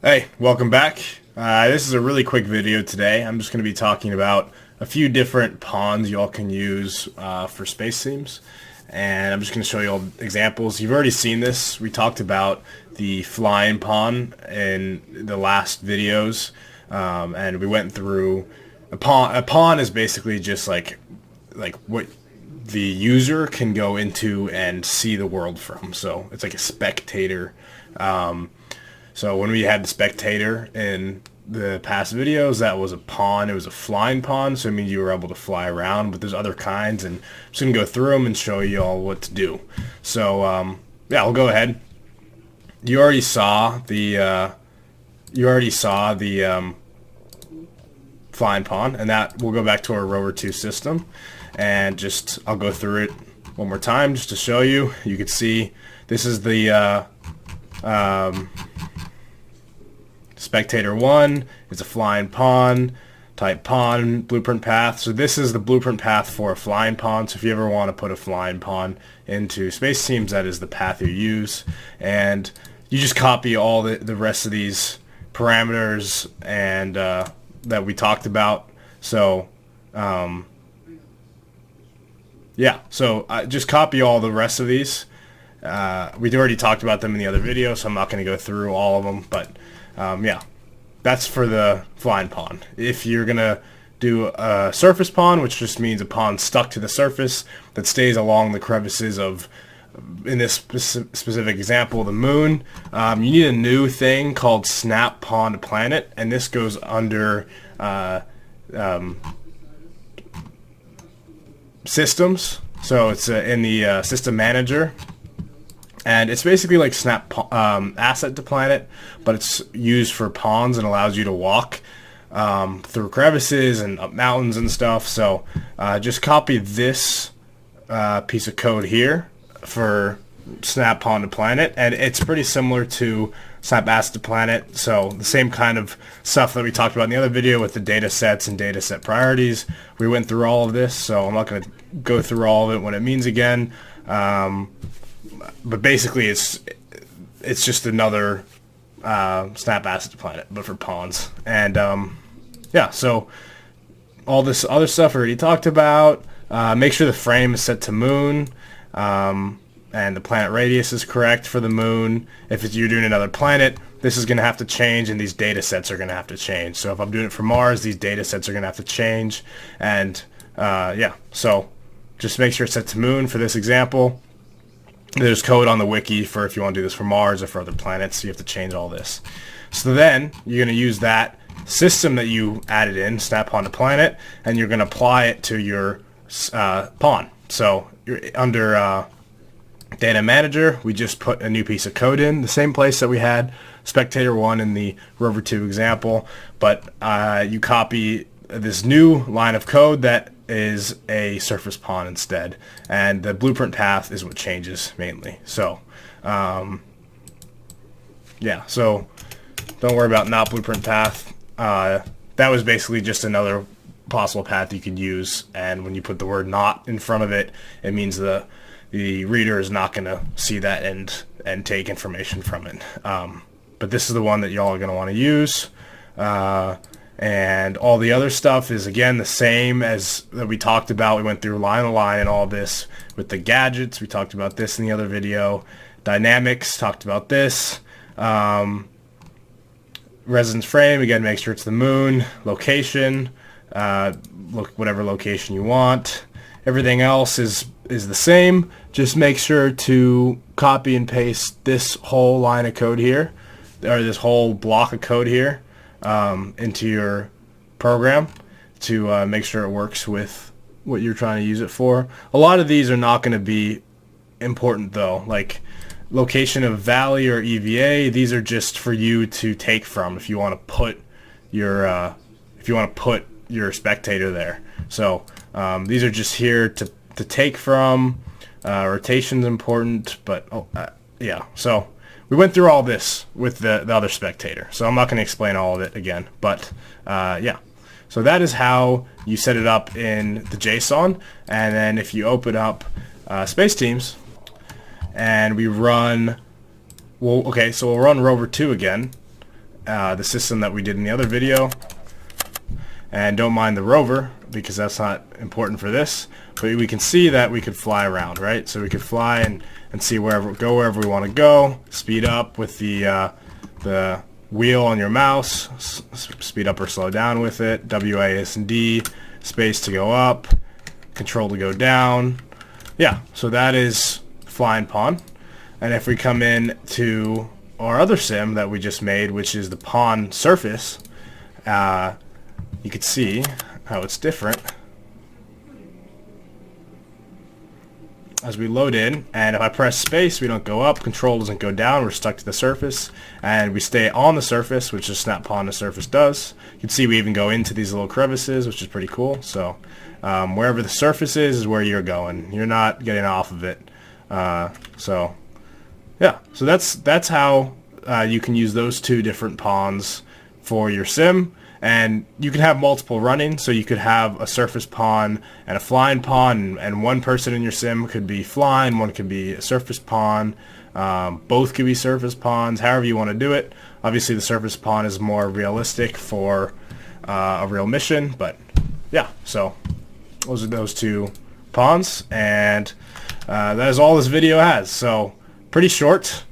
Hey, welcome back. This is a really quick video today. I'm just going to be talking about a few different pawns y'all can use for space themes. And I'm just going to show you all examples. You've already seen this. We talked about the flying pawn in the last videos. And we went through a pawn. A pawn is basically just like what the user can go into and see the world from. So it's like a spectator. So when we had the spectator in the past videos, that was a pawn. It was a flying pawn, so it means you were able to fly around. But there's other kinds, and I'm just gonna go through them and show you all what to do. So yeah, I'll go ahead. You already saw the flying pawn, and that we'll go back to our rover 2 system, and just I'll go through it one more time just to show you. You can see this is the Spectator 1 is a flying pawn, type pawn, blueprint path. So this is the blueprint path for a flying pawn. So if you ever want to put a flying pawn into space teams, that is the path you use. And you just copy all the rest of these parameters and that we talked about. So yeah, so just copy all the rest of these. We already talked about them in the other video, so I'm not going to go through all of them, but yeah, that's for the flying pawn. If you're going to do a surface pawn, which just means a pawn stuck to the surface that stays along the crevices of, in this specific example, the moon, you need a new thing called snap pawn to planet, and this goes under systems. So it's in the system manager. And it's basically like snap asset to planet, but it's used for pawns and allows you to walk through crevices and up mountains and stuff. So just copy this piece of code here for snap pawn to planet, and it's pretty similar to snap asset to planet. So the same kind of stuff that we talked about in the other video with the data sets and data set priorities. We went through all of this, so I'm not going to go through all of it when it means again. But basically, it's just another snap asset to planet, but for pawns. And yeah, so all this other stuff we already talked about. Make sure the frame is set to moon, and the planet radius is correct for the moon. If you're doing another planet, this is going to have to change, and these data sets are going to have to change. So if I'm doing it for Mars, these data sets are going to have to change. And yeah, so just make sure it's set to moon for this example. There's code on the wiki for if you want to do this for Mars or for other planets, so you have to change all this. So then you're going to use that system that you added in, snap pawn to planet, and you're going to apply it to your pawn. So you're under data manager, we just put a new piece of code in, the same place that we had Spectator 1 in the rover 2 example, but you copy this new line of code that is a surface pawn instead, and the blueprint path is what changes mainly. So yeah, so don't worry about not blueprint path. That was basically just another possible path you could use, and when you put the word not in front of it, it means the reader is not going to see that and take information from it. But this is the one that y'all are going to want to use. And all the other stuff is, again, the same as that we talked about. We went through line to line and all this with the gadgets. We talked about this in the other video. Dynamics, talked about this. Residence frame, again, make sure it's the moon. Location, whatever location you want. Everything else is the same. Just make sure to copy and paste this whole line of code here, or this whole block of code here, into your program to make sure it works with what you're trying to use it for. A lot of these are not going to be important though, like location of valley or EVA. These are just for you to take from if you want to put your spectator there. So these are just here to take from. Rotation's important, but yeah. So we went through all this with the other spectator, so I'm not going to explain all of it again, but yeah. So that is how you set it up in the JSON, and then if you open up Space Teams, and we run, well, okay, so we'll run rover 2 again, the system that we did in the other video. And don't mind the rover, because that's not important for this. But we can see that we could fly around, right? So we could fly and see go wherever we want to go. Speed up with the wheel on your mouse. Speed up or slow down with it. WASD, space to go up, control to go down. Yeah, so that is flying pawn. And if we come in to our other sim that we just made, which is the pawn surface, you can see how it's different as we load in. And if I press space, we don't go up, control doesn't go down, we're stuck to the surface, and we stay on the surface, which is snap pawn to surface does. You can see we even go into these little crevices, which is pretty cool. So wherever the surface is where you're going. You're not getting off of it. So yeah, so that's how you can use those two different pawns for your sim. And you can have multiple running, so you could have a surface pawn and a flying pawn, and one person in your sim could be flying, one could be a surface pawn, both could be surface pawns, however you want to do it. Obviously the surface pawn is more realistic for a real mission, but yeah, so those are those two pawns, and that is all this video has. So pretty short.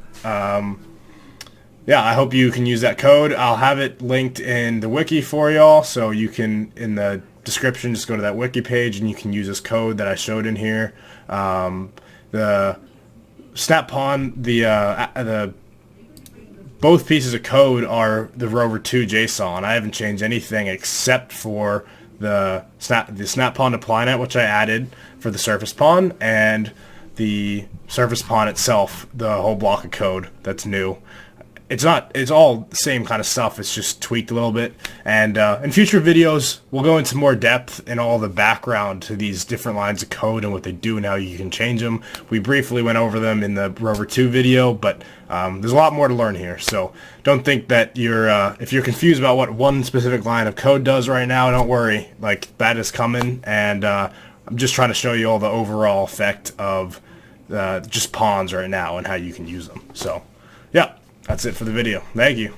Yeah, I hope you can use that code. I'll have it linked in the wiki for y'all, so you can, in the description, just go to that wiki page and you can use this code that I showed in here. The snap pawn, the both pieces of code are the Rover 2 JSON. I haven't changed anything except for the snap pawn to planet, which I added for the surface pawn, and the surface pawn itself, the whole block of code that's new. It's all the same kind of stuff, it's just tweaked a little bit. And in future videos, we'll go into more depth in all the background to these different lines of code and what they do and how you can change them. We briefly went over them in the Rover 2 video, but there's a lot more to learn here. So don't think that if you're confused about what one specific line of code does right now, don't worry. Like, that is coming, and I'm just trying to show you all the overall effect of just pawns right now and how you can use them. So yeah. That's it for the video. Thank you.